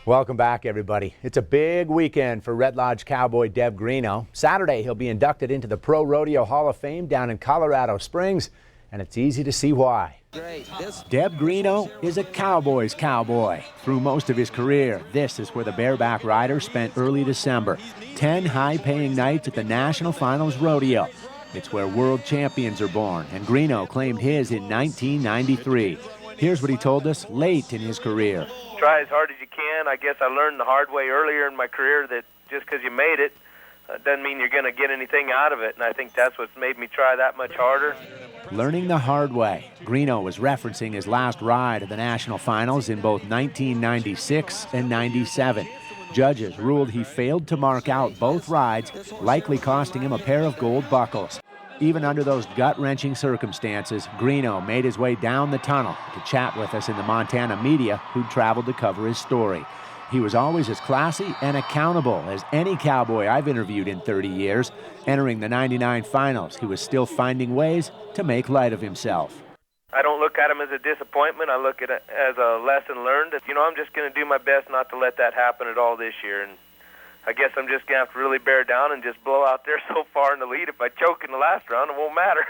Welcome back, everybody. It's a big weekend for Red Lodge cowboy Deb Greenough. Saturday, he'll be inducted into the ProRodeo Hall of Fame down in Colorado Springs, and it's easy to see why. Deb Greenough is a cowboy's cowboy. Through most of his career, this is where the bareback rider spent early December. 10 high-paying nights at the National Finals Rodeo. It's where world champions are born, and Greenough claimed his in 1993. Here's what he told us late in his career. Try as hard as you can. I guess I learned the hard way earlier in my career that just because you made it doesn't mean you're going to get anything out of it, and I think that's what's made me try that much harder. Learning the hard way. Greenough was referencing his last ride at the National Finals in both 1996 and 97. Judges ruled he failed to mark out both rides, likely costing him a pair of gold buckles. Even under those gut-wrenching circumstances, Greenough made his way down the tunnel to chat with us in the Montana media who'd traveled to cover his story. He was always as classy and accountable as any cowboy I've interviewed in 30 years. Entering the 99 finals, he was still finding ways to make light of himself. I don't look at him as a disappointment. I look at it as a lesson learned. I'm just going to do my best not to let that happen at all this year. And I guess I'm just going to have to really bear down and just blow out there so far in the lead. If I choke in the last round, it won't matter.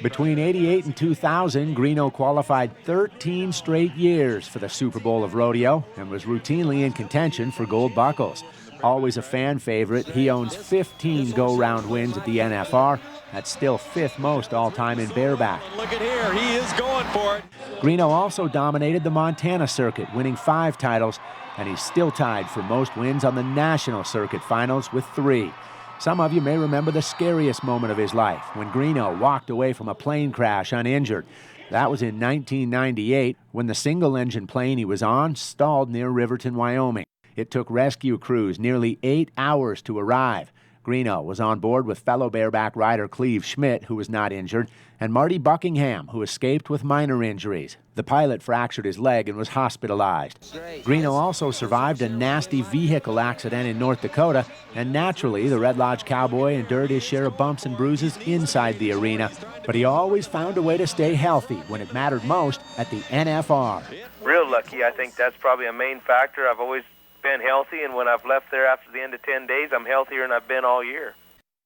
Between 88 and 2000, Greenough qualified 13 straight years for the Super Bowl of rodeo and was routinely in contention for gold buckles. Always a fan favorite, he owns 15 go-round wins at the NFR. That's still fifth most all-time in bareback. Look at here, he is going for it. Greenough also dominated the Montana circuit, winning 5 titles, and he's still tied for most wins on the national circuit finals with 3. Some of you may remember the scariest moment of his life, when Greenough walked away from a plane crash uninjured. That was in 1998, when the single-engine plane he was on stalled near Riverton, Wyoming. It took rescue crews nearly 8 hours to arrive. Greenough was on board with fellow bareback rider Cleve Schmidt, who was not injured, and Marty Buckingham, who escaped with minor injuries. The pilot fractured his leg and was hospitalized. Greenough also survived a nasty vehicle accident in North Dakota, and naturally, the Red Lodge cowboy endured his share of bumps and bruises inside the arena. But he always found a way to stay healthy when it mattered most at the NFR. Real lucky, I think that's probably a main factor. I've always been healthy, and when I've left there after the end of 10 days, I'm healthier than I've been all year.